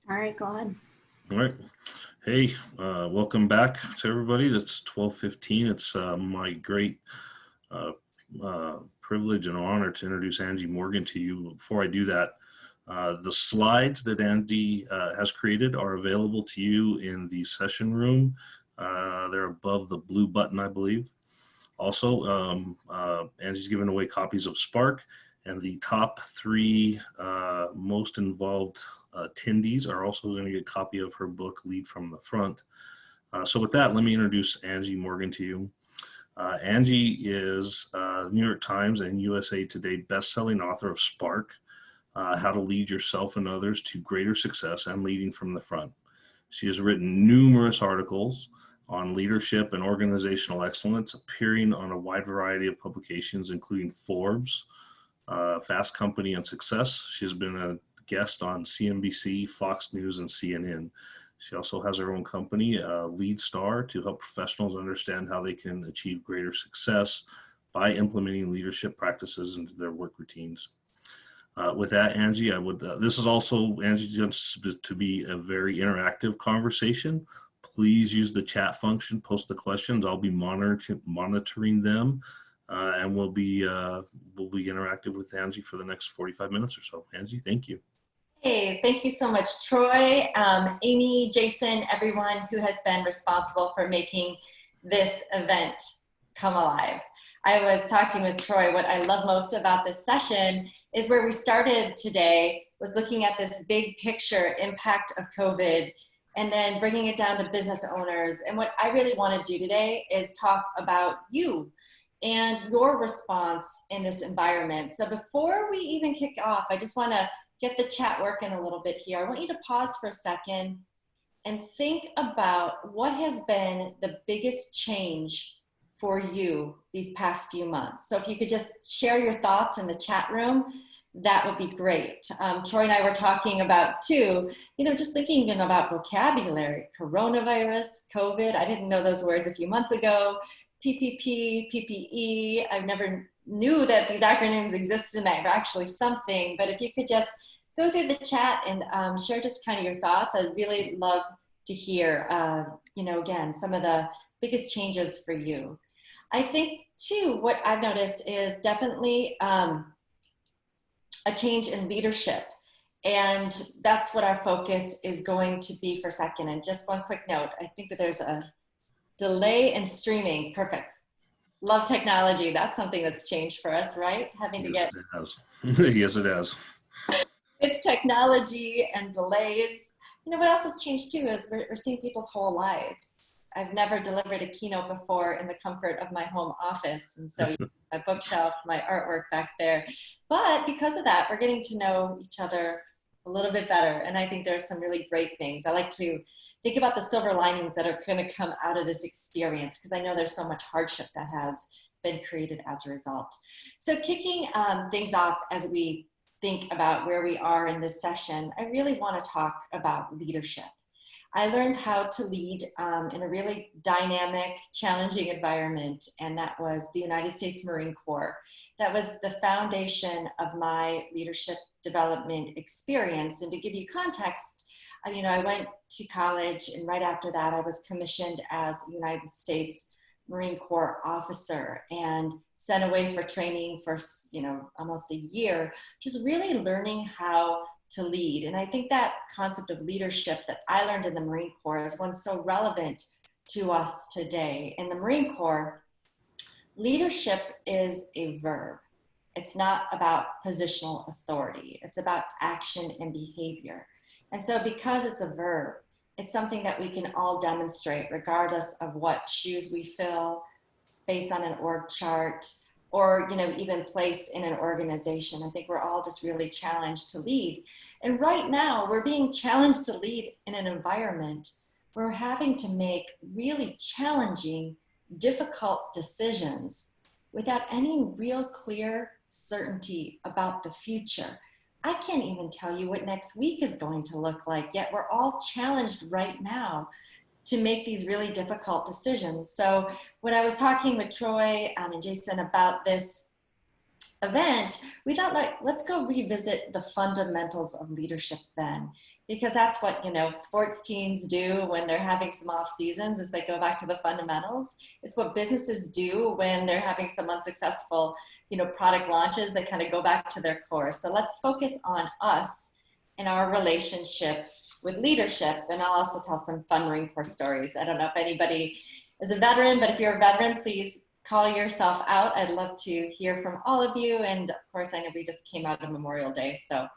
All right, go ahead. All right. Hey, welcome back to everybody. It's 12:15. It's my great uh, privilege and honor to introduce Angie Morgan to you. Before I do that, the slides that Angie has created are available to you in the session room. They're above the blue button, I believe. Also, Angie's giving away copies of Spark, and the top three most involved attendees are also going to get a copy of her book, Lead from the Front. So with that, let me introduce Angie Morgan to you. Angie is New York Times and USA Today best-selling author of Spark, How to Lead Yourself and Others to Greater Success and Leading from the Front. She has written numerous articles on leadership and organizational excellence, appearing on a wide variety of publications, including Forbes, Fast Company, and Success. She has been a guest on CNBC, Fox News, and CNN. She also has her own company, Lead Star, to help professionals understand how they can achieve greater success by implementing leadership practices into their work routines. With that, Angie, this is also, Angie, just to be a very interactive conversation. Please use the chat function, post the questions. I'll be monitoring them, and we'll be interactive with Angie for the next 45 minutes or so. Angie, thank you. Hey, thank you so much, Troy, Amy, Jason, everyone who has been responsible for making this event come alive. I was talking with Troy, what I love most about this session is where we started today was looking at this big picture impact of COVID and then bringing it down to business owners. And what I really want to do today is talk about you and your response in this environment. So before we even kick off, I just want to get the chat working a little bit here. I want you to pause for a second and think about what has been the biggest change for you these past few months. So if you could just share your thoughts in the chat room, that would be great. Troy and I were talking about too, just thinking even about vocabulary, coronavirus, COVID. I didn't know those words a few months ago. PPP, PPE. I've never knew that these acronyms existed and that were actually something. But if you could just go through the chat and share just kind of your thoughts, I'd really love to hear, again, some of the biggest changes for you. I think too, what I've noticed is definitely a change in leadership. And that's what our focus is going to be for a second. And just one quick note, I think that there's a delay in streaming. Perfect. Love technology. That's something that's changed for us, right? Having to get. It has. Yes, it has. With technology and delays. What else has changed too is we're seeing people's whole lives. I've never delivered a keynote before in the comfort of my home office. And so my bookshelf, my artwork back there. But because of that, we're getting to know each other a little bit better. And I think there's some really great things. I like to think about the silver linings that are going to come out of this experience, because I know there's so much hardship that has been created as a result. So kicking things off as we think about where we are in this session, I really want to talk about leadership. I learned how to lead in a really dynamic, challenging environment, and that was the United States Marine Corps. That was the foundation of my leadership development experience. And to give you context, I went to college, and right after that, I was commissioned as a United States Marine Corps officer and sent away for training for, almost a year, just really learning how to lead. And I think that concept of leadership that I learned in the Marine Corps is one so relevant to us today. In the Marine Corps, leadership is a verb. It's not about positional authority. It's about action and behavior. And so because it's a verb, it's something that we can all demonstrate regardless of what shoes we fill, based on an org chart, or even place in an organization. I think we're all just really challenged to lead. And right now, we're being challenged to lead in an environment where we're having to make really challenging, difficult decisions without any real clear certainty about the future. I can't even tell you what next week is going to look like, yet we're all challenged right now to make these really difficult decisions. So when I was talking with Troy and Jason about this event, we thought, like, let's go revisit the fundamentals of leadership then, because that's what, sports teams do when they're having some off seasons, is they go back to the fundamentals. It's what businesses do when they're having some unsuccessful, product launches. They kind of go back to their core. So let's focus on us and our relationship with leadership. And I'll also tell some fun Marine Corps stories. I don't know if anybody is a veteran, but if you're a veteran, please call yourself out. I'd love to hear from all of you. And of course, I know we just came out of Memorial Day. So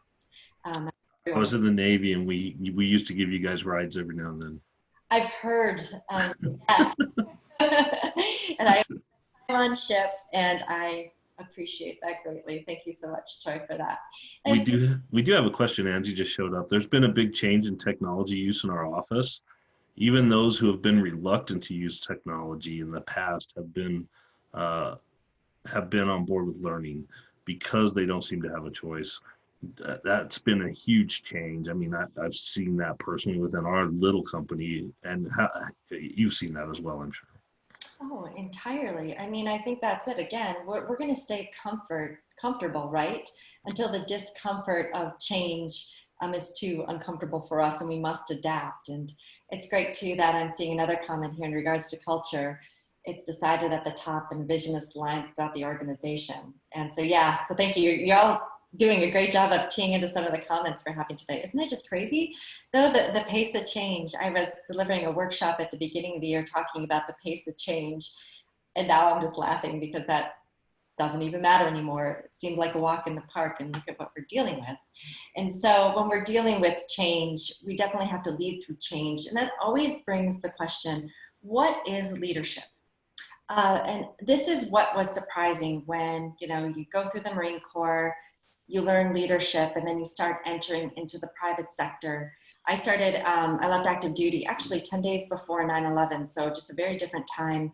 I was in the Navy, and we used to give you guys rides every now and then. I've heard, yes. And I'm on ship, and I appreciate that greatly. Thank you so much, Troy, for that. We do have a question. Angie just showed up. There's been a big change in technology use in our office. Even those who have been reluctant to use technology in the past have been on board with learning, because they don't seem to have a choice. That's been a huge change. I mean, I've seen that personally within our little company, and you've seen that as well, I'm sure. Oh, entirely. I mean, I think that's it. Again, we're going to stay comfortable, right? Until the discomfort of change is too uncomfortable for us, and we must adapt. And it's great too that I'm seeing another comment here in regards to culture. It's decided at the top, and vision is lined throughout the organization. And so, yeah, so thank you. You're all doing a great job of teeing into some of the comments we're having today. Isn't it just crazy? Though the pace of change. I was delivering a workshop at the beginning of the year talking about the pace of change. And now I'm just laughing because that doesn't even matter anymore. It seemed like a walk in the park, and look at what we're dealing with. And so when we're dealing with change, we definitely have to lead through change. And that always brings the question, what is leadership? And this is what was surprising when, you go through the Marine Corps, you learn leadership, and then you start entering into the private sector. I left active duty actually 10 days before 9/11. So just a very different time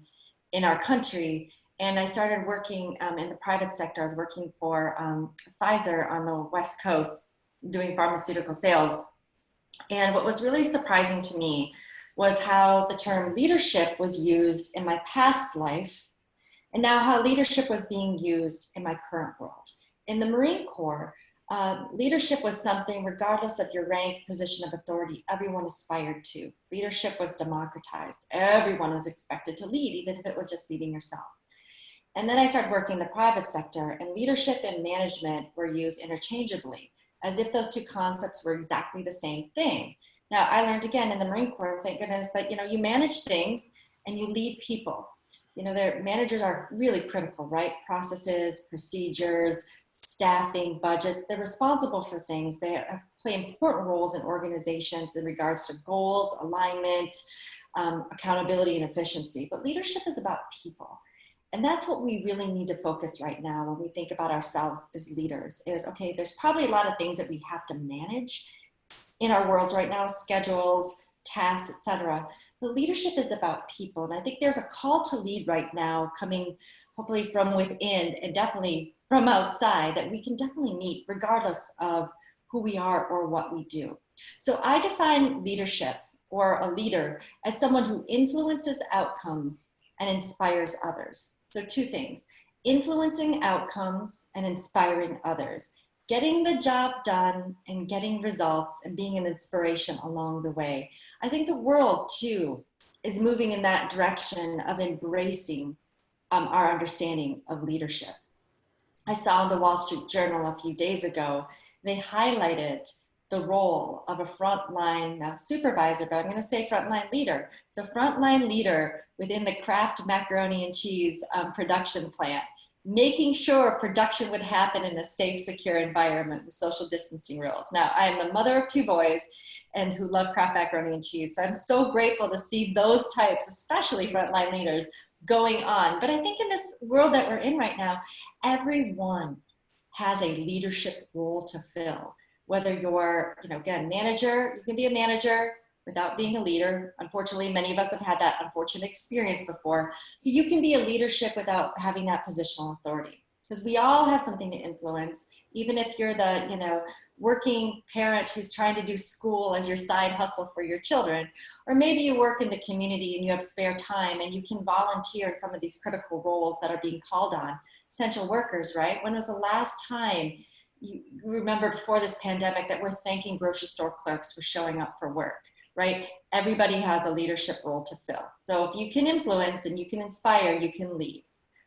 in our country. And I started working in the private sector. I was working for Pfizer on the West Coast doing pharmaceutical sales. And what was really surprising to me was how the term leadership was used in my past life, and now how leadership was being used in my current world. In the Marine Corps, leadership was something, regardless of your rank, position of authority, everyone aspired to. Leadership was democratized. Everyone was expected to lead, even if it was just leading yourself. And then I started working in the private sector, and leadership and management were used interchangeably, as if those two concepts were exactly the same thing. Now, I learned again in the Marine Corps, thank goodness, that you manage things and you lead people. Their managers are really critical, right? Processes, procedures, staffing, budgets. They're responsible for things. They play important roles in organizations in regards to goals, alignment, accountability, and efficiency. But leadership is about people. And that's what we really need to focus right now when we think about ourselves as leaders is, okay, there's probably a lot of things that we have to manage in our worlds right now, schedules, tasks, etc. But leadership is about people. And I think there's a call to lead right now coming hopefully from within and definitely from outside that we can definitely meet regardless of who we are or what we do. So I define leadership or a leader as someone who influences outcomes and inspires others. So two things, influencing outcomes and inspiring others, getting the job done and getting results and being an inspiration along the way. I think the world too is moving in that direction of embracing our understanding of leadership. I saw in the Wall Street Journal a few days ago, they highlighted the role of a frontline supervisor, but I'm going to say frontline leader. So frontline leader within the Kraft macaroni and cheese production plant, making sure production would happen in a safe, secure environment with social distancing rules. Now, I am the mother of two boys and who love Kraft macaroni and cheese. So I'm so grateful to see those types, especially frontline leaders, going on. But I think in this world that we're in right now, everyone has a leadership role to fill. Whether you're, again, manager, you can be a manager without being a leader. Unfortunately, many of us have had that unfortunate experience before. You can be a leadership without having that positional authority, because we all have something to influence, even if you're the, working parent who's trying to do school as your side hustle for your children, or maybe you work in the community and you have spare time and you can volunteer in some of these critical roles that are being called on. essential workers, right? When was the last time you remember before this pandemic that we're thanking grocery store clerks for showing up for work, right? Everybody has a leadership role to fill. So if you can influence and you can inspire, you can lead.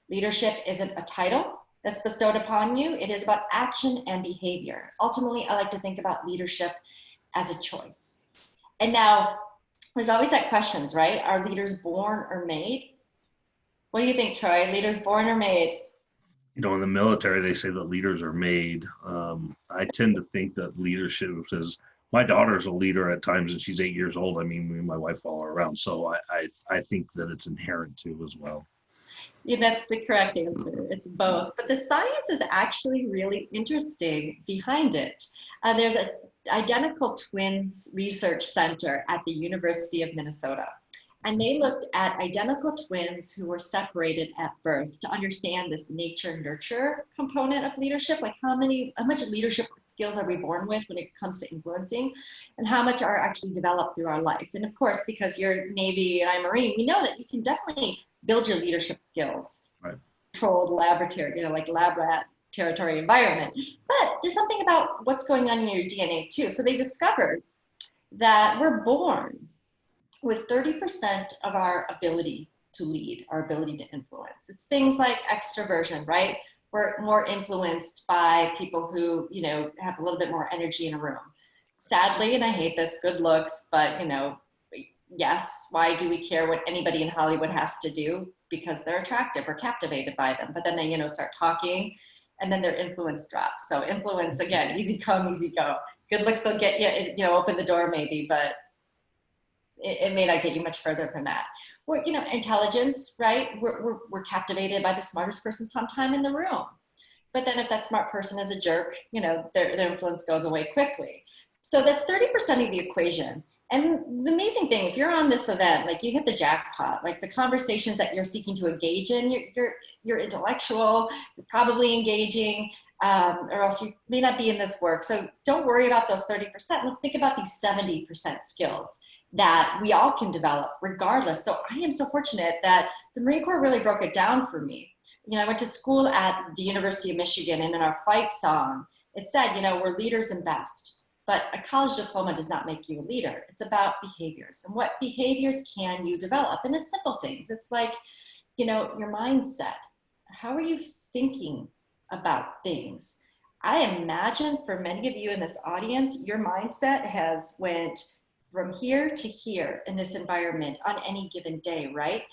Leadership isn't a title that's bestowed upon you. It is about action and behavior. Ultimately, I like to think about leadership as a choice. And now there's always that questions, right? Are leaders born or made? What do you think, Troy? Leaders born or made? You know, in the military, they say that leaders are made. I tend to think that leadership is, my daughter's a leader at times and she's 8 years old. I mean, me and my wife follow her around. So I think that it's inherent too as well. Yeah, that's the correct answer. It's both. But the science is actually really interesting behind it. There's an identical twins research center at the University of Minnesota. And they looked at identical twins who were separated at birth to understand this nature-nurture component of leadership, like how much leadership skills are we born with when it comes to influencing, and how much are actually developed through our life. And of course, because you're Navy and I'm Marine, we know that you can definitely build your leadership skills. Right. Controlled laboratory, like lab rat territory environment. But there's something about what's going on in your DNA too. So they discovered that we're born with 30% of our ability to lead, our ability to influence. It's things like extroversion, right? We're more influenced by people who, have a little bit more energy in a room. Sadly, and I hate this, good looks, but, yes, why do we care what anybody in Hollywood has to do? Because they're attractive, we're captivated by them. But then they, start talking and then their influence drops. So influence, again, easy come, easy go. Good looks will get you, open the door maybe, but it may not get you much further from that. We're, intelligence, right? We're captivated by the smartest person sometime in the room. But then if that smart person is a jerk, their influence goes away quickly. So that's 30% of the equation. And the amazing thing, if you're on this event, like you hit the jackpot, like the conversations that you're seeking to engage in, you're intellectual, you're probably engaging, or else you may not be in this work. So don't worry about those 30%. Let's think about these 70% skills that we all can develop regardless. So I am so fortunate that the Marine Corps really broke it down for me. I went to school at the University of Michigan, and in our fight song, it said, we're leaders and best, but a college diploma does not make you a leader. It's about behaviors, and what behaviors can you develop? And it's simple things. It's like, your mindset. How are you thinking about things? I imagine for many of you in this audience, your mindset has went from here to here in this environment on any given day, right?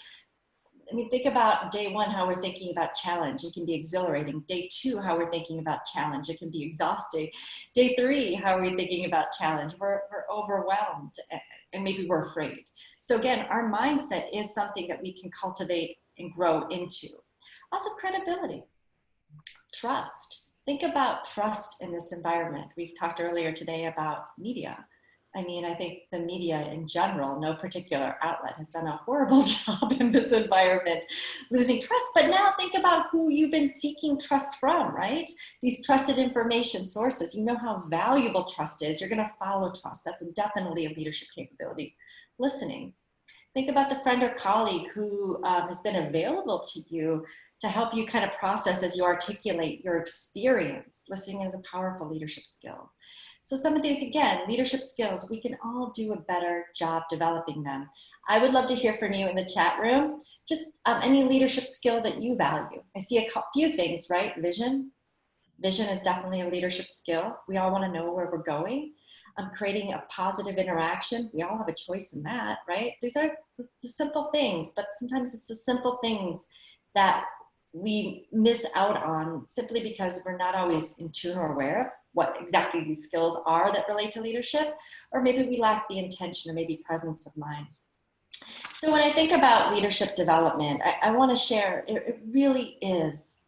I mean, think about day one, how we're thinking about challenge. It can be exhilarating. Day two, how we're thinking about challenge. It can be exhausting. Day three, how are we thinking about challenge? We're overwhelmed and maybe we're afraid. So again, our mindset is something that we can cultivate and grow into. Also credibility, trust. Think about trust in this environment. We've talked earlier today about media. I mean, I think the media in general, no particular outlet, has done a horrible job in this environment, losing trust. But now think about who you've been seeking trust from, right? These trusted information sources. You know how valuable trust is. You're going to follow trust. That's definitely a leadership capability. Listening. Think about the friend or colleague who has been available to you to help you kind of process as you articulate your experience. Listening is a powerful leadership skill. So some of these, again, leadership skills, we can all do a better job developing them. I would love to hear from you in the chat room, just any leadership skill that you value. I see a few things, right? Vision. Vision is definitely a leadership skill. We all want to know where we're going. Creating a positive interaction. We all have a choice in that, right? These are the simple things, but sometimes it's the simple things that we miss out on simply because we're not always in tune or aware of what exactly these skills are that relate to leadership, or maybe we lack the intention or maybe presence of mind. So when I think about leadership development, I want to share, it really is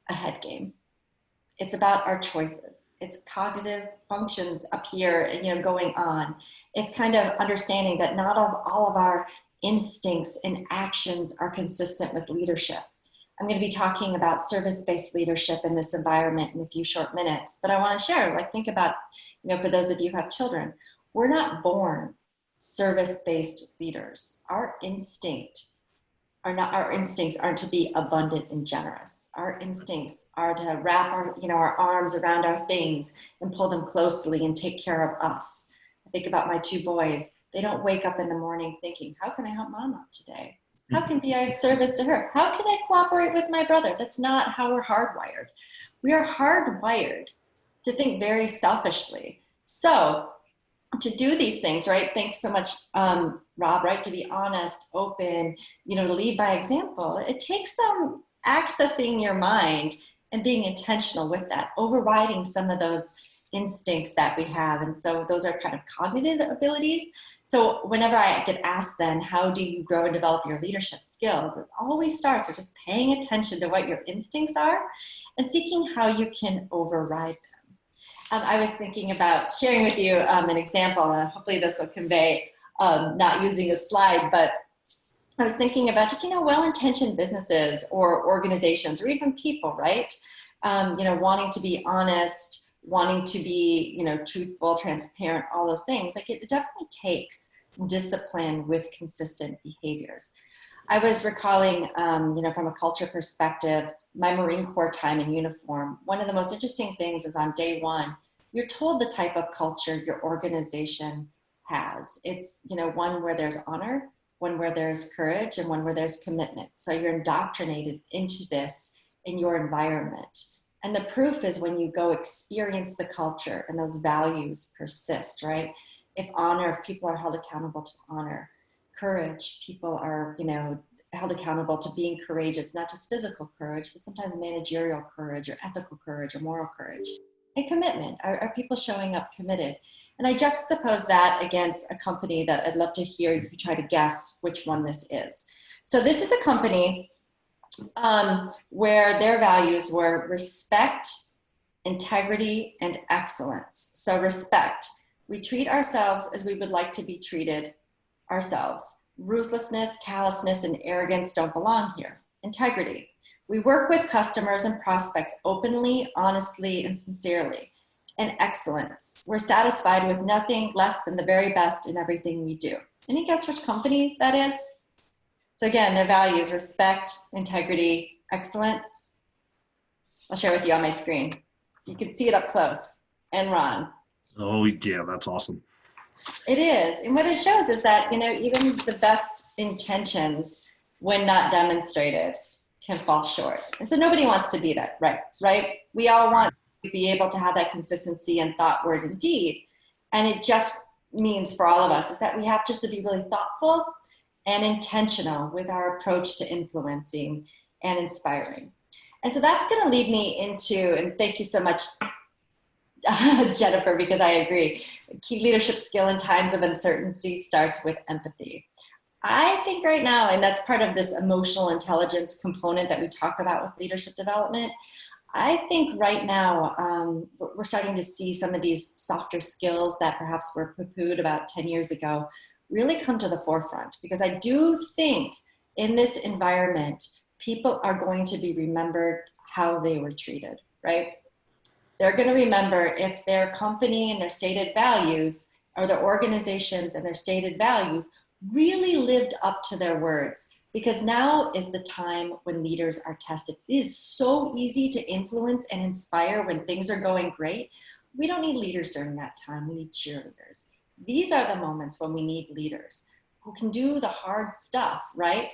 a head game. It's about our choices. It's cognitive functions up here, going on. It's kind of understanding that not all of our instincts and actions are consistent with leadership. I'm going to be talking about service-based leadership in this environment in a few short minutes, but I want to share, think about, for those of you who have children, we're not born service-based leaders. Our instinct our instincts aren't to be abundant and generous. Our instincts are to wrap our arms around our things and pull them closely and take care of us. I think about my two boys. They don't wake up in the morning thinking, how can I help mom out today? How can be of service to her? How can I cooperate with my brother? That's not how we're hardwired. We are hardwired to think very selfishly. So to do these things, right? Thanks so much, Rob, right? To be honest, open, to lead by example. It takes some accessing your mind and being intentional with that, overriding some of those instincts that we have. And so those are kind of cognitive abilities. So whenever I get asked then, how do you grow and develop your leadership skills? It always starts with just paying attention to what your instincts are and seeking how you can override them. I was thinking about sharing with you an example, and hopefully this will convey, not using a slide, but I was thinking about just, well-intentioned businesses or organizations or even people, right? Wanting to be honest, wanting to be, truthful, transparent, all those things. Like it definitely takes discipline with consistent behaviors. I was recalling, from a culture perspective, my Marine Corps time in uniform. One of the most interesting things is on day one, you're told the type of culture your organization has. It's, one where there's honor, one where there's courage, and one where there's commitment. So you're indoctrinated into this in your environment. And the proof is when you go experience the culture and those values persist, right? If people are held accountable to honor, courage, people are, held accountable to being courageous, not just physical courage, but sometimes managerial courage or ethical courage or moral courage. And commitment, are people showing up committed? And I juxtapose that against a company that I'd love to hear you try to guess which one this is. So this is a company where their values were respect, integrity, and excellence. So respect, we treat ourselves as we would like to be treated ourselves. Ruthlessness, callousness, and arrogance don't belong here. Integrity, we work with customers and prospects openly, honestly, and sincerely. And excellence, we're satisfied with nothing less than the very best in everything we do. Any guess which company that is? So again, their values, respect, integrity, excellence. I'll share with you on my screen. You can see it up close. Enron. Oh, yeah, that's awesome. It is. And what it shows is that, even the best intentions, when not demonstrated, can fall short. And so nobody wants to be that, right? We all want to be able to have that consistency in thought, word, and deed. And it just means for all of us is that we have just to be really thoughtful and intentional with our approach to influencing and inspiring. And so that's going to lead me into, and thank you so much, Jennifer, because I agree, key leadership skill in times of uncertainty starts with empathy. I think right now, and that's part of this emotional intelligence component that we talk about with leadership development, I think right now we're starting to see some of these softer skills that perhaps were poo-pooed about 10 years ago really come to the forefront, because I do think in this environment, people are going to be remembered how they were treated, right? They're going to remember if their company and their stated values, or their organizations and their stated values really lived up to their words, because now is the time when leaders are tested. It is so easy to influence and inspire when things are going great. We don't need leaders during that time. We need cheerleaders. These are the moments when we need leaders who can do the hard stuff, right?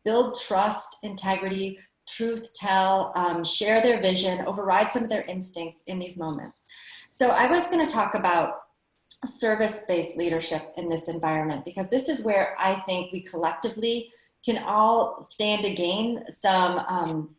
Build trust, integrity, truth tell, share their vision, override some of their instincts in these moments. So I was going to talk about service-based leadership in this environment, because this is where I think we collectively can all stand to gain some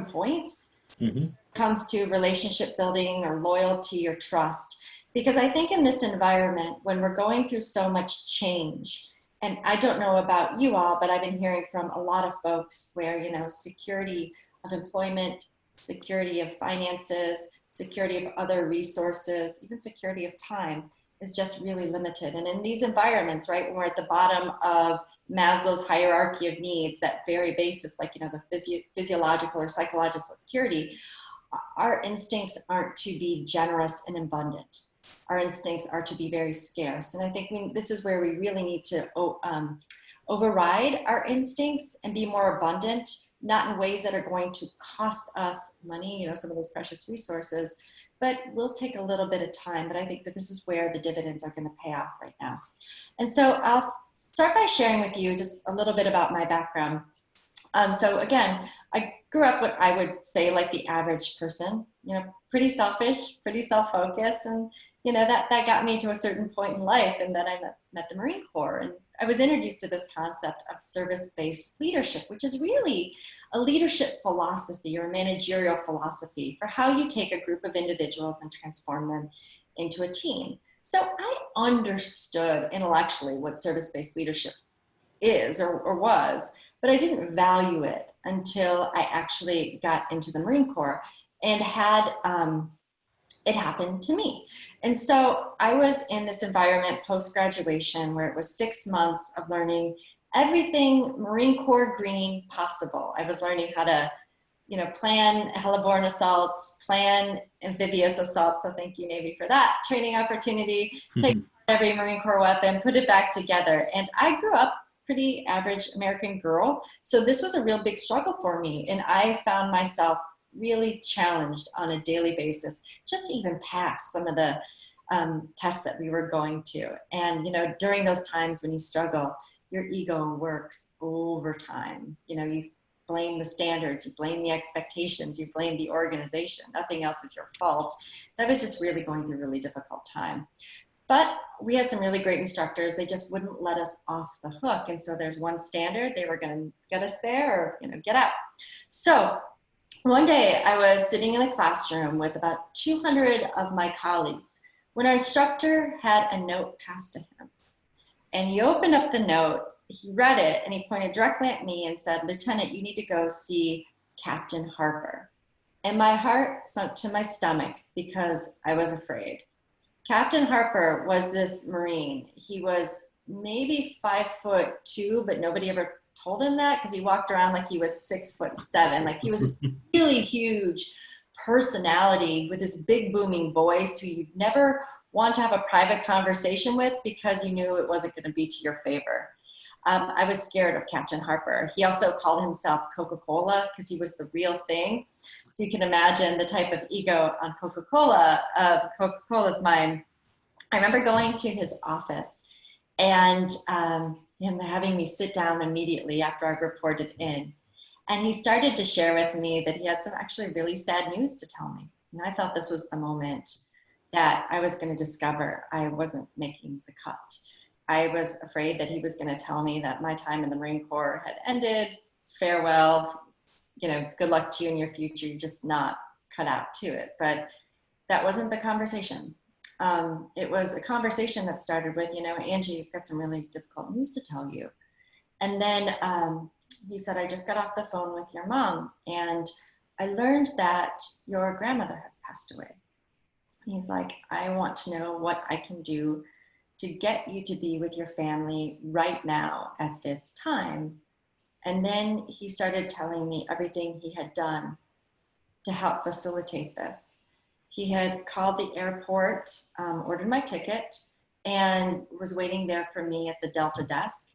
points when it comes to relationship building or loyalty or trust. Because I think in this environment, when we're going through so much change, and I don't know about you all, but I've been hearing from a lot of folks where, security of employment, security of finances, security of other resources, even security of time is just really limited. And in these environments, right, when we're at the bottom of Maslow's hierarchy of needs, that very basis, like, the physiological or psychological security, our instincts aren't to be generous and abundant. Our instincts are to be very scarce. And I think this is where we really need to override our instincts and be more abundant, not in ways that are going to cost us money, you know, some of those precious resources, but will take a little bit of time. But I think that this is where the dividends are going to pay off right now. And so I'll start by sharing with you just a little bit about my background. So again, I grew up what I would say like the average person, you know, pretty selfish, pretty self-focused. And, you know, that got me to a certain point in life. And then I met the Marine Corps. And I was introduced to this concept of service-based leadership, which is really a leadership philosophy or managerial philosophy for how you take a group of individuals and transform them into a team. So I understood intellectually what service-based leadership is or was, but I didn't value it until I actually got into the Marine Corps and had it happened to me. And so I was in this environment post-graduation where it was 6 months of learning everything Marine Corps green possible. I was learning how to, you know, plan heliborne assaults, plan amphibious assaults. So thank you, Navy, for that training opportunity. Take every Marine Corps weapon, put it back together. And I grew up pretty average American girl. So this was a real big struggle for me. And I found myself really challenged on a daily basis just to even pass some of the tests that we were going to. And, you know, during those times when you struggle, your ego works overtime. You know, you blame the standards, you blame the expectations, you blame the organization. Nothing else is your fault. So I was just really going through a really difficult time. But we had some really great instructors. They just wouldn't let us off the hook. And so there's one standard. They were going to get us there or, you know, get out. So one day I was sitting in a classroom with about 200 of my colleagues when our instructor had a note passed to him. And he opened up the note, he read it, and he pointed directly at me and said, "Lieutenant, you need to go see Captain Harper." And my heart sunk to my stomach because I was afraid. Captain Harper was this Marine. He was maybe 5'2", but nobody ever told him that because he walked around like he was 6'7". Like he was this really huge personality with this big booming voice who you'd never want to have a private conversation with because you knew it wasn't going to be to your favor. I was scared of Captain Harper. He also called himself Coca-Cola because he was the real thing. So you can imagine the type of ego on Coca-Cola's mind. I remember going to his office and him having me sit down immediately after I reported in. And he started to share with me that he had some actually really sad news to tell me. And I thought this was the moment that I was going to discover I wasn't making the cut. I was afraid that he was going to tell me that my time in the Marine Corps had ended, farewell, you know, good luck to you in your future, you're just not cut out to it. But that wasn't the conversation. It was a conversation that started with, you know, "Angie, you've got some really difficult news to tell you." And then he said, "I just got off the phone with your mom, and I learned that your grandmother has passed away." He's like, "I want to know what I can do to get you to be with your family right now at this time." And then he started telling me everything he had done to help facilitate this. He had called the airport, ordered my ticket, and was waiting there for me at the Delta desk.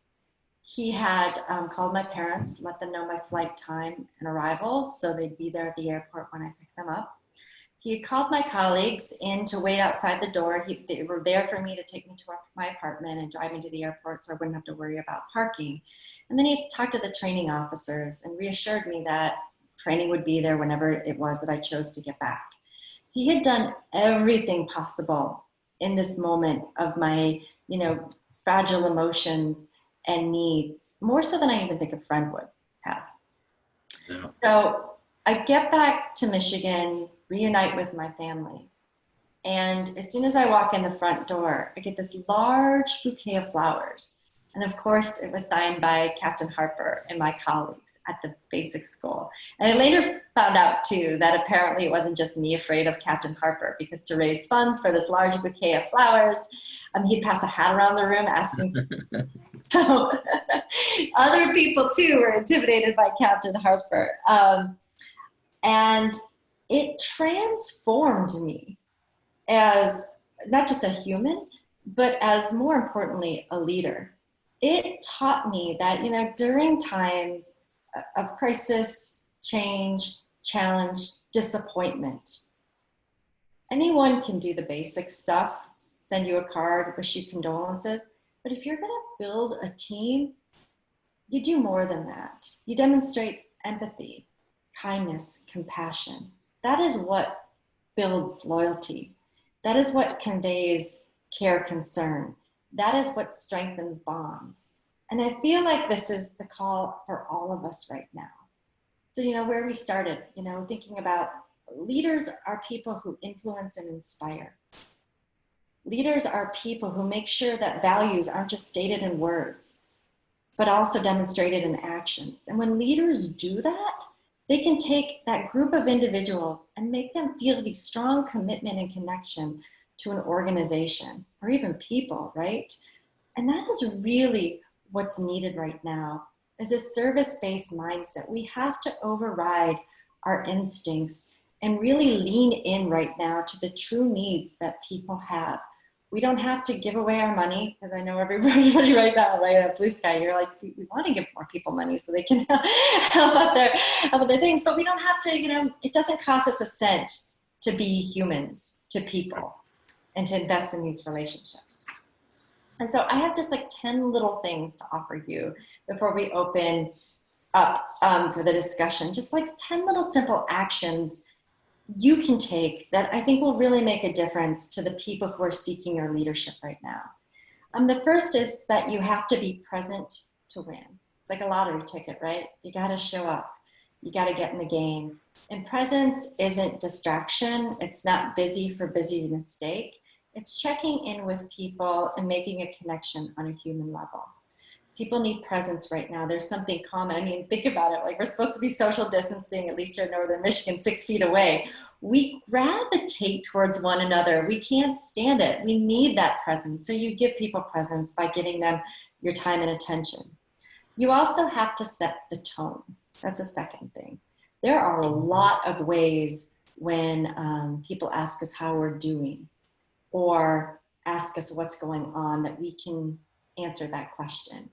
He had called my parents, let them know my flight time and arrival, so they'd be there at the airport when I picked them up. He had called my colleagues in to wait outside the door. They were there for me to take me to my apartment and drive me to the airport so I wouldn't have to worry about parking. And then he talked to the training officers and reassured me that training would be there whenever it was that I chose to get back. He had done everything possible in this moment of my, you know, fragile emotions and needs, more so than I even think a friend would have. Yeah. So I get back to Michigan, reunite with my family. And as soon as I walk in the front door, I get this large bouquet of flowers. And of course, it was signed by Captain Harper and my colleagues at the basic school. And I later found out, too, that apparently it wasn't just me afraid of Captain Harper, because to raise funds for this large bouquet of flowers, he'd pass a hat around the room asking. So other people, too, were intimidated by Captain Harper. And it transformed me as not just a human, but as more importantly, a leader. it taught me that, during times of crisis, change, challenge, disappointment, anyone can do the basic stuff, send you a card, wish you condolences. But if you're going to build a team, you do more than that. You demonstrate empathy, kindness, compassion. That is what builds loyalty. That is what conveys care, concern. That is what strengthens bonds. And I feel like this is the call for all of us right now. So, where we started, thinking about leaders are people who influence and inspire. Leaders are people who make sure that values aren't just stated in words, but also demonstrated in actions. And when leaders do that, they can take that group of individuals and make them feel the strong commitment and connection to an organization or even people, right? And that is really what's needed right now, is a service-based mindset. We have to override our instincts and really lean in right now to the true needs that people have. We don't have to give away our money, because I know everybody right now, right at Blue Sky, you're like, we want to give more people money so they can help out their things, but we don't have to, it doesn't cost us a cent to be humans, to people, and to invest in these relationships. And so I have just like 10 little things to offer you before we open up for the discussion. Just like 10 little simple actions you can take that I think will really make a difference to the people who are seeking your leadership right now. The first is that you have to be present to win. It's like a lottery ticket, right? You got to show up. You got to get in the game. And presence isn't distraction. It's not busy for busy's sake. It's checking in with people and making a connection on a human level. People need presence right now. There's something common. I mean, think about it. Like, we're supposed to be social distancing, at least here in Northern Michigan, 6 feet away. We gravitate towards one another. We can't stand it. We need that presence. So you give people presence by giving them your time and attention. You also have to set the tone. That's a second thing. There are a lot of ways when people ask us how we're doing or ask us what's going on that we can answer that question.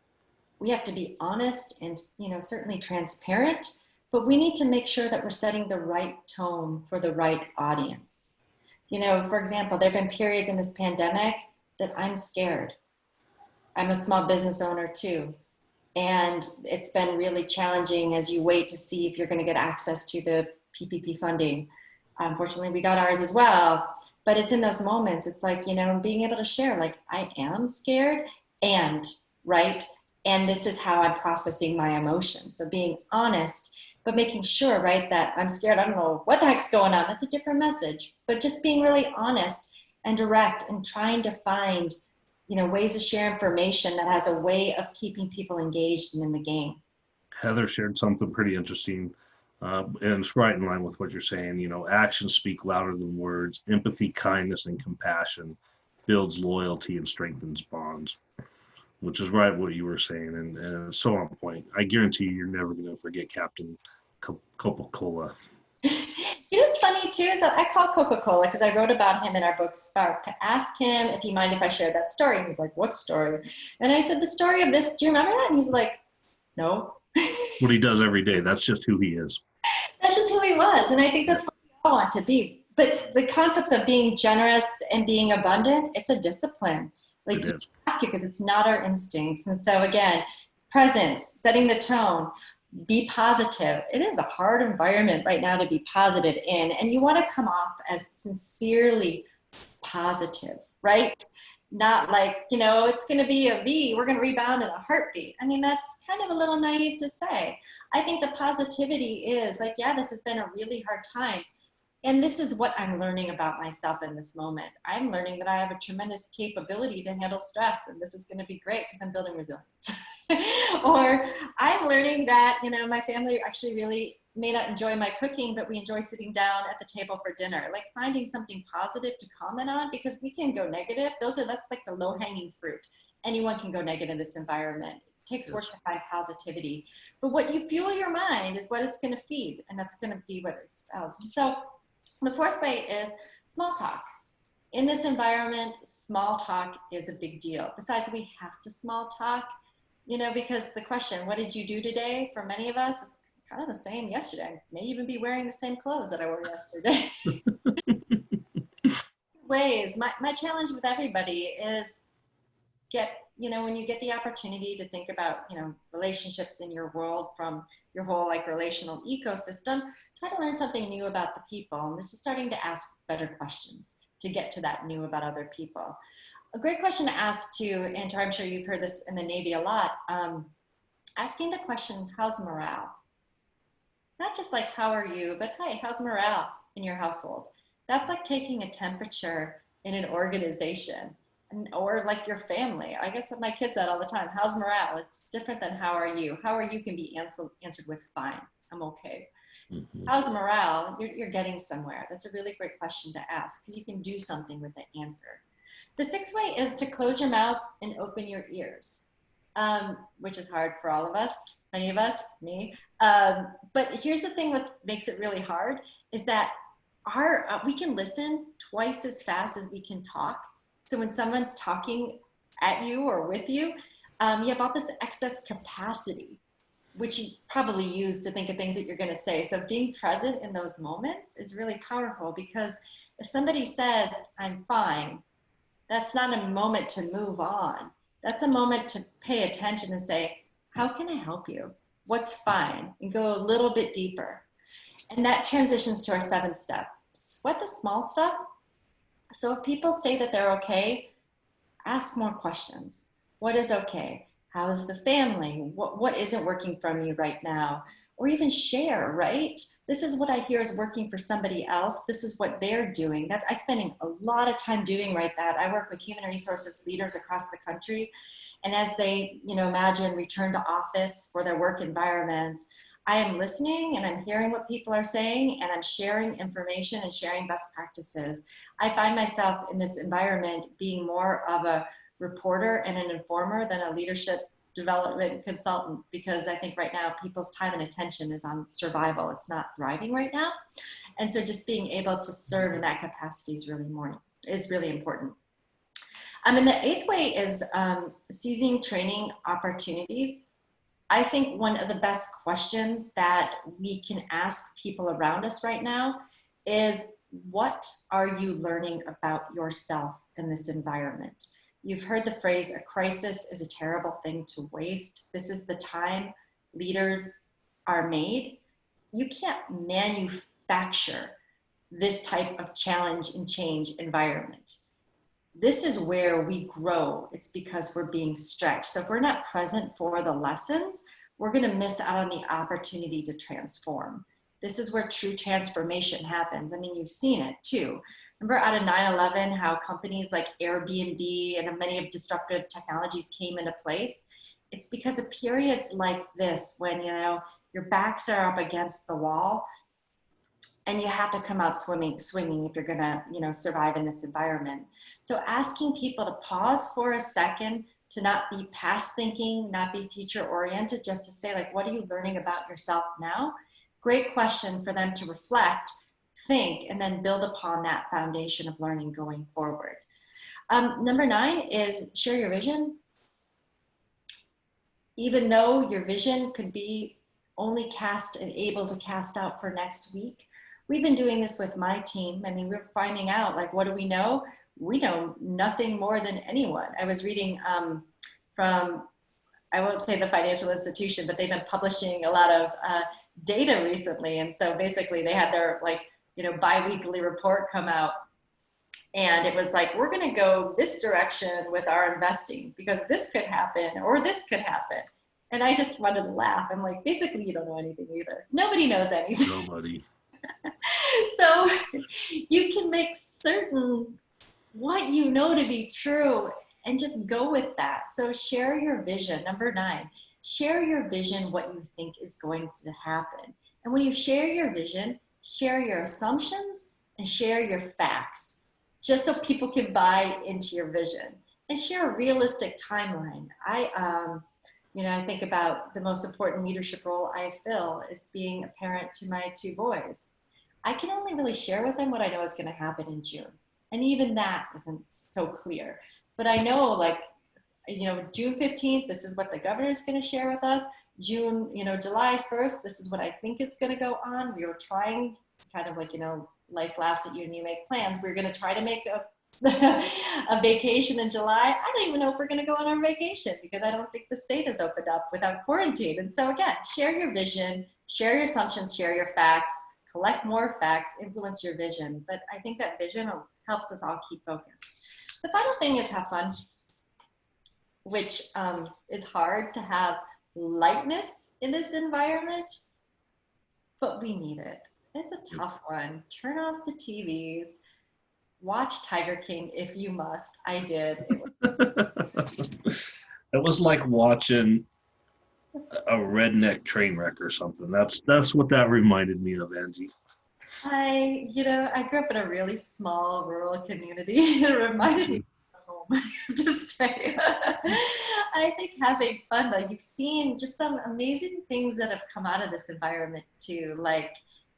We have to be honest and, certainly transparent, but we need to make sure that we're setting the right tone for the right audience. For example, there have been periods in this pandemic that I'm scared. I'm a small business owner too. And it's been really challenging as you wait to see if you're going to get access to the PPP funding. Unfortunately, we got ours as well. But it's in those moments, it's like, being able to share, like, I am scared right? And this is how I'm processing my emotions. So being honest, but making sure, right, that I'm scared. I don't know what the heck's going on. That's a different message. But just being really honest and direct and trying to find, ways to share information that has a way of keeping people engaged and in the game. Heather shared something pretty interesting, and it's right in line with what you're saying. Actions speak louder than words. Empathy, kindness, and compassion builds loyalty and strengthens bonds, which is right what you were saying, and it's so on point. I guarantee you're never going to forget Captain Coca-Cola. What's funny too is that I call Coca-Cola because I wrote about him in our book Spark to ask him if he minded if I shared that story. And he's like, what story? And I said, the story of this, do you remember that? And he's like, no. What he does every day. That's just who he is. That's just who he was. And I think that's what we all want to be. But the concept of being generous and being abundant, it's a discipline. Like, you have to, because it's not our instincts. And so again, presence, setting the tone, be positive. It is a hard environment right now to be positive in, and you want to come off as sincerely positive, right? Not like, it's going to be a V, we're going to rebound in a heartbeat. I mean, that's kind of a little naive to say. I think the positivity is like, yeah, this has been a really hard time. And this is what I'm learning about myself in this moment. I'm learning that I have a tremendous capability to handle stress, and this is going to be great because I'm building resilience. Or I'm learning that, my family actually really may not enjoy my cooking, but we enjoy sitting down at the table for dinner. Like, finding something positive to comment on, because we can go negative. That's like the low-hanging fruit. Anyone can go negative in this environment. It takes work to find positivity. But what you fuel your mind is what it's going to feed, and that's going to be what it's out. So the fourth way is small talk. In this environment, small talk is a big deal. Besides, we have to small talk. because the question, what did you do today, for many of us is kind of the same yesterday. I may even be wearing the same clothes that I wore yesterday. Ways. My challenge with everybody is when you get the opportunity to think about, relationships in your world from your whole like relational ecosystem, try to learn something new about the people. And this is starting to ask better questions to get to that new about other people. A great question to ask too, Andrew, I'm sure you've heard this in the Navy a lot, asking the question, how's morale? Not just like, how are you, but hey, how's morale in your household? That's like taking a temperature in an organization or like your family. I guess my kids that all the time. How's morale? It's different than how are you. How are you can be answered with fine. I'm okay. Mm-hmm. How's morale? You're getting somewhere. That's a really great question to ask because you can do something with the answer. The sixth way is to close your mouth and open your ears, which is hard for all of us, many of us, me. But here's the thing what makes it really hard is that we can listen twice as fast as we can talk. So when someone's talking at you or with you, you have all this excess capacity, which you probably use to think of things that you're going to say. So being present in those moments is really powerful because if somebody says, I'm fine, that's not a moment to move on. That's a moment to pay attention and say, how can I help you? What's fine? And go a little bit deeper. And that transitions to our 7 steps. What the small stuff? So if people say that they're okay, ask more questions. What is okay? How's the family? What isn't working from you right now? Or even share, right? This is what I hear is working for somebody else. This is what they're doing. I'm spending a lot of time doing that. I work with human resources leaders across the country. And as they, imagine return to office for their work environments, I am listening and I'm hearing what people are saying and I'm sharing information and sharing best practices. I find myself in this environment being more of a reporter and an informer than a leadership development consultant because I think right now people's time and attention is on survival. It's not thriving right now. And so just being able to serve in that capacity is really important. And the 8th way is seizing training opportunities. I think one of the best questions that we can ask people around us right now is, what are you learning about yourself in this environment? You've heard the phrase, a crisis is a terrible thing to waste. This is the time leaders are made. You can't manufacture this type of challenge and change environment. This is where we grow. It's because we're being stretched. So if we're not present for the lessons, we're going to miss out on the opportunity to transform. This is where true transformation happens. I mean, you've seen it too. Remember out of 9/11, how companies like Airbnb and many of disruptive technologies came into place? It's because of periods like this when, your backs are up against the wall and you have to come out swinging if you're gonna, survive in this environment. So asking people to pause for a second, to not be past thinking, not be future oriented, just to say like, what are you learning about yourself now? Great question for them to reflect, think, and then build upon that foundation of learning going forward. Number 9 is share your vision. Even though your vision could be only cast and able to cast out for next week, we've been doing this with my team. I mean, we're finding out, like, what do we know? We know nothing more than anyone. I was reading from, I won't say the financial institution, but they've been publishing a lot of data recently. And so basically they had their bi-weekly report come out. And it was like, we're going to go this direction with our investing because this could happen or this could happen. And I just wanted to laugh. I'm like, basically, you don't know anything either. Nobody knows anything. Nobody. So you can make certain what you know to be true and just go with that. So share your vision. Number 9, share your vision, what you think is going to happen. And when you share your vision, share your assumptions and share your facts, just so people can buy into your vision, and share a realistic timeline. I think about the most important leadership role I fill is being a parent to my 2 boys. I can only really share with them what I know is going to happen in June. And even that isn't so clear. But I know, like, June 15th, this is what the governor is going to share with us. July 1st, this is what I think is going to go on. We were trying kind of like, life laughs at you and you make plans. We're going to try to make a vacation in July. I don't even know if we're going to go on our vacation because I don't think the state has opened up without quarantine. And so again, share your vision, share your assumptions, share your facts, collect more facts, influence your vision. But I think that vision helps us all keep focused. The final thing is have fun, which is hard to have lightness in this environment, but we need it. It's a tough one. Turn off the TVs. Watch Tiger King if you must. I did. It was like watching a redneck train wreck or something. That's what that reminded me of, Angie. I grew up in a really small rural community. It reminded me of home, to say. I think having fun, though, you've seen just some amazing things that have come out of this environment too, like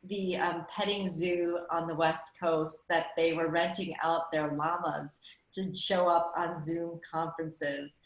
the petting zoo on the West Coast that they were renting out their llamas to show up on Zoom conferences.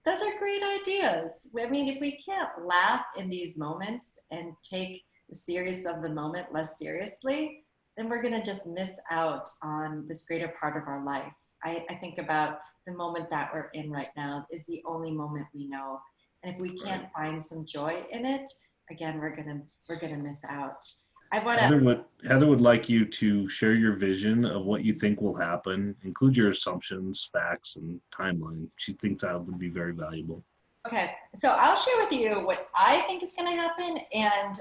Those are great ideas. I mean, if we can't laugh in these moments and take the serious of the moment less seriously, then we're going to just miss out on this greater part of our life. I think about the moment that we're in right now is the only moment we know. And if we can't find some joy in it, again, we're gonna miss out. Heather would like you to share your vision of what you think will happen, include your assumptions, facts, and timeline. She thinks that would be very valuable. Okay, so I'll share with you what I think is going to happen, and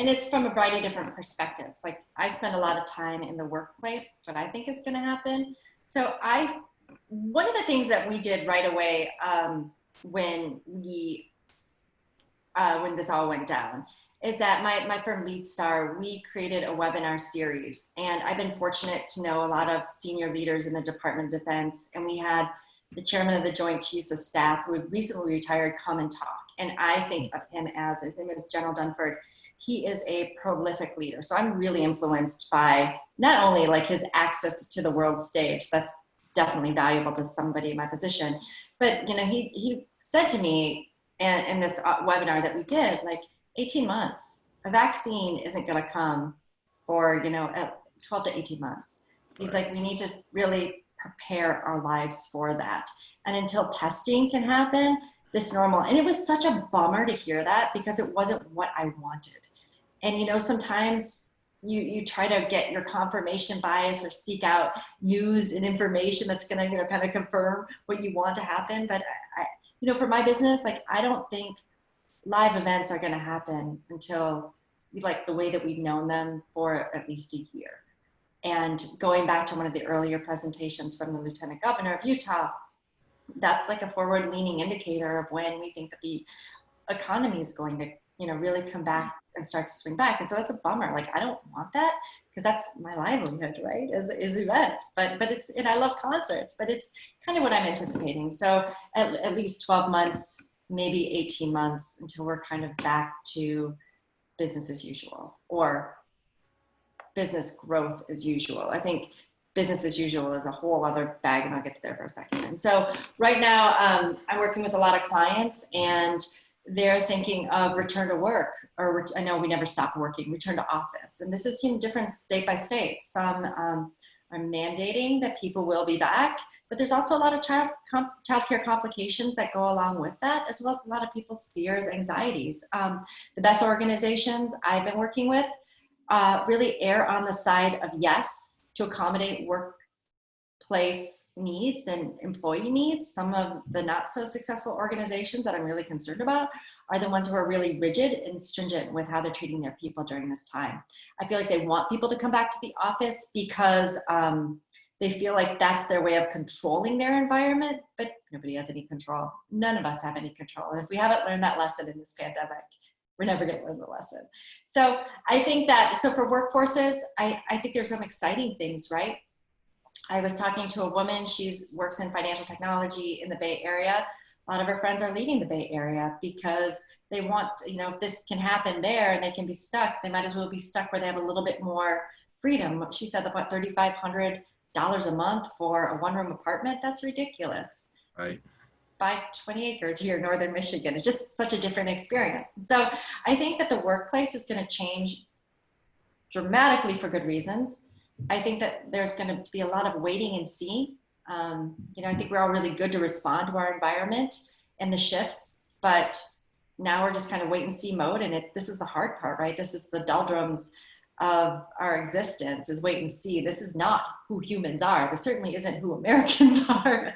it's from a variety of different perspectives. Like, I spend a lot of time in the workplace, what I think is going to happen. So one of the things that we did right away when this all went down is that my firm LeadStar, we created a webinar series. And I've been fortunate to know a lot of senior leaders in the Department of Defense. And we had the chairman of the Joint Chiefs of Staff, who had recently retired, come and talk. And I think of him as, his name is General Dunford. He is a prolific leader. So I'm really influenced by not only like his access to the world stage, that's definitely valuable to somebody in my position, but he said to me in this webinar that we did, like, 18 months, a vaccine isn't going to come for 12 to 18 months. He's like, we need to really prepare our lives for that. And until testing can happen, this normal, and it was such a bummer to hear that because it wasn't what I wanted. And sometimes you try to get your confirmation bias or seek out news and information that's going to kind of confirm what you want to happen. But I for my business, like, I don't think live events are going to happen until like the way that we've known them for at least a year. And going back to one of the earlier presentations from the Lieutenant Governor of Utah, that's like a forward-leaning indicator of when we think that the economy is going to, really come back and start to swing back. And so that's a bummer. Like, I don't want that because that's my livelihood, right? Is events. But it's, and I love concerts, but it's kind of what I'm anticipating. So at least 12 months, maybe 18 months until we're kind of back to business as usual or business growth as usual. I think business as usual is a whole other bag, and I'll get to there for a second. And so right now I'm working with a lot of clients, and they're thinking of return to work, or I know we never stop working, return to office. And this is different state by state. Some are mandating that people will be back, but there's also a lot of childcare complications that go along with that, as well as a lot of people's fears, anxieties. The best organizations I've been working with really err on the side of yes to accommodate workplace needs and employee needs. Some of the not so successful organizations that I'm really concerned about are the ones who are really rigid and stringent with how they're treating their people during this time. I feel like they want people to come back to the office because they feel like that's their way of controlling their environment, but nobody has any control. None of us have any control. And if we haven't learned that lesson in this pandemic, we're never going to learn the lesson. So I think that, so for workforces, I think there's some exciting things, right? I was talking to a woman, she works in financial technology in the Bay Area. A lot of her friends are leaving the Bay Area because they want, if this can happen there and they can be stuck, they might as well be stuck where they have a little bit more freedom. She said about $3,500 a month for a one-room apartment. That's ridiculous. Right. buy 20 acres here in northern Michigan. It's just such a different experience. And so I think that the workplace is going to change dramatically for good reasons. I think that there's going to be a lot of waiting and see. I think we're all really good to respond to our environment and the shifts, but now we're just kind of wait and see mode. And this is the hard part, right? This is the doldrums of our existence, is wait and see. This is not who humans are. This certainly isn't who Americans are.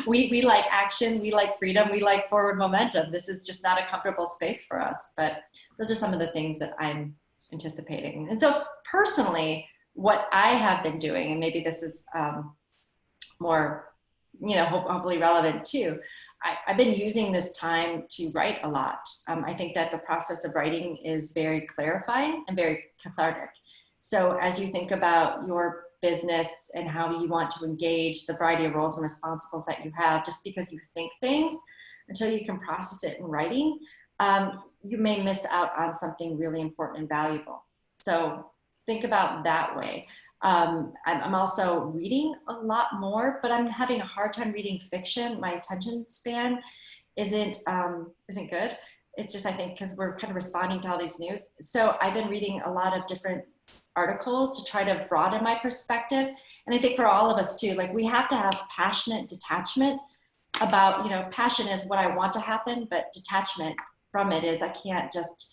We like action, we like freedom, we like forward momentum. This is just not a comfortable space for us. But those are some of the things that I'm anticipating. And so personally, what I have been doing, and maybe this is more, hopefully relevant too, I've been using this time to write a lot. I think that the process of writing is very clarifying and very cathartic. So as you think about your business and how you want to engage the variety of roles and responsibilities that you have, just because you think things until you can process it in writing, you may miss out on something really important and valuable. So think about that way. I'm also reading a lot more, but I'm having a hard time reading fiction. My attention span isn't good. It's just, I think, because we're kind of responding to all these news. So I've been reading a lot of different articles to try to broaden my perspective. And I think for all of us too, like we have to have passionate detachment about, passion is what I want to happen, but detachment from it is I can't just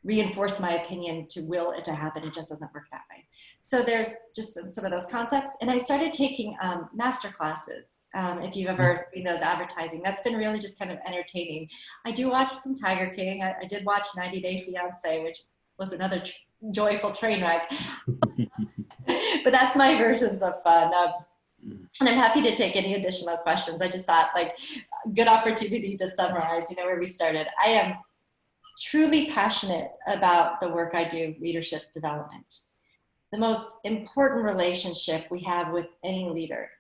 reinforce my opinion to will it to happen. It just doesn't work that way. So there's just some of those concepts. And I started taking master classes. If you've ever seen those advertising, that's been really just kind of entertaining. I do watch some Tiger King. I did watch 90 Day Fiance, which was another joyful train wreck. But that's my versions of fun. And I'm happy to take any additional questions. I just thought good opportunity to summarize, where we started. I am truly passionate about the work I do, leadership development. The most important relationship we have with any leader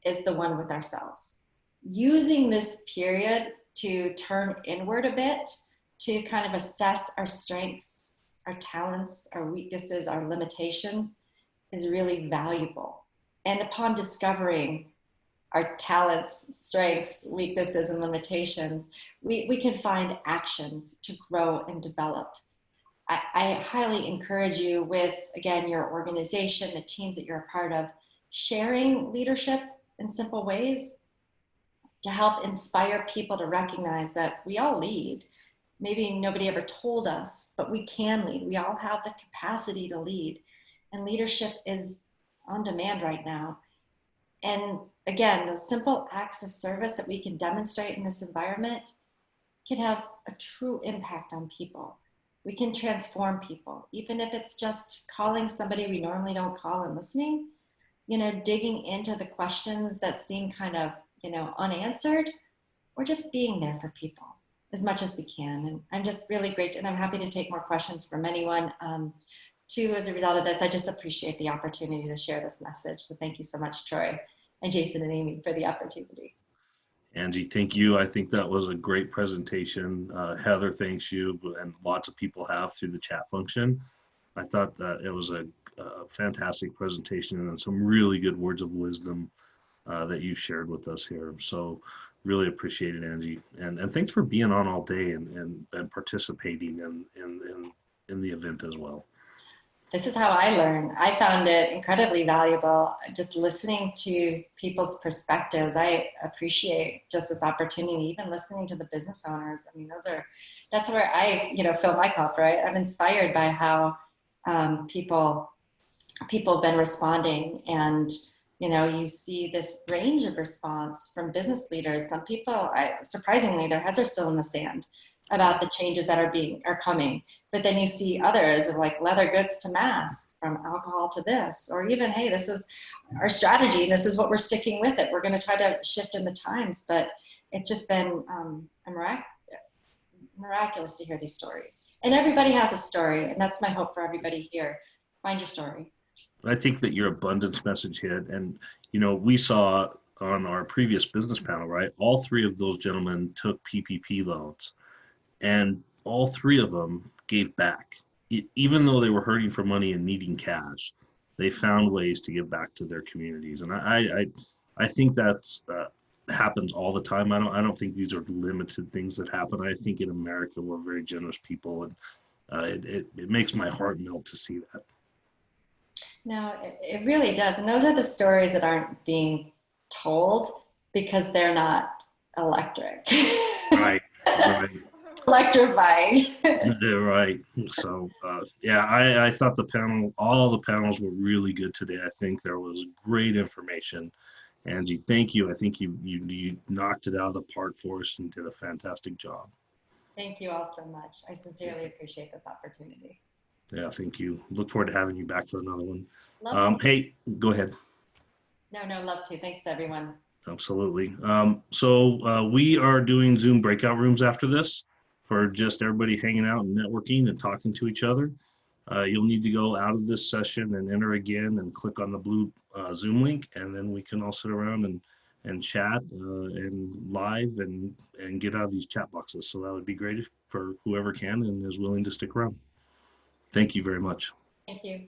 is the one with ourselves. Using this period to turn inward a bit, to kind of assess our strengths, our talents, our weaknesses, our limitations is really valuable. And upon discovering our talents, strengths, weaknesses, and limitations, we can find actions to grow and develop. I highly encourage you with, again, your organization, the teams that you're a part of, sharing leadership in simple ways to help inspire people to recognize that we all lead. Maybe nobody ever told us, but we can lead. We all have the capacity to lead. And leadership is on demand right now. And again, those simple acts of service that we can demonstrate in this environment can have a true impact on people. We can transform people, even if it's just calling somebody we normally don't call and listening, digging into the questions that seem kind of, unanswered, or just being there for people as much as we can. And I'm just really grateful, and I'm happy to take more questions from anyone. Too, as a result of this, I just appreciate the opportunity to share this message. So thank you so much, Troy and Jason and Amy, for the opportunity. Angie, thank you. I think that was a great presentation. Heather, thanks you, and lots of people have through the chat function. I thought that it was a fantastic presentation and some really good words of wisdom that you shared with us here. So really appreciate it, Angie. And thanks for being on all day and participating in the event as well. This is how I learn. I found it incredibly valuable just listening to people's perspectives. I appreciate just this opportunity, even listening to the business owners. I mean, that's where I, fill my cup, right? I'm inspired by how people have been responding, and you see this range of response from business leaders. Some people, surprisingly, their heads are still in the sand about the changes that are coming. But then you see others of like leather goods to masks, from alcohol to this, or even, hey, this is our strategy and this is what we're sticking with it. We're going to try to shift in the times. But it's just been miraculous to hear these stories. And everybody has a story, and that's my hope for everybody here. Find your story. I think that your abundance message hit, and we saw on our previous business panel, right? All three of those gentlemen took PPP loans. And all three of them gave back. Even though they were hurting for money and needing cash, they found ways to give back to their communities. And I think that's happens all the time. I don't think these are limited things that happen. I think in America we're very generous people, and it makes my heart melt to see that. No, it really does. And those are the stories that aren't being told because they're not electric. Right, right. Electrifying. They're right. So yeah, I thought all the panels were really good today. I think there was great information. Angie, thank you. I think you knocked it out of the park for us and did a fantastic job. Thank you all so much. I sincerely appreciate this opportunity. Yeah, thank you. Look forward to having you back for another one. Love to. Hey, go ahead. No, love to. Thanks, everyone. Absolutely. We are doing Zoom breakout rooms after this for just everybody hanging out and networking and talking to each other. You'll need to go out of this session and enter again and click on the blue Zoom link, and then we can all sit around and chat and live and get out of these chat boxes. So that would be great for whoever can and is willing to stick around. Thank you very much. Thank you.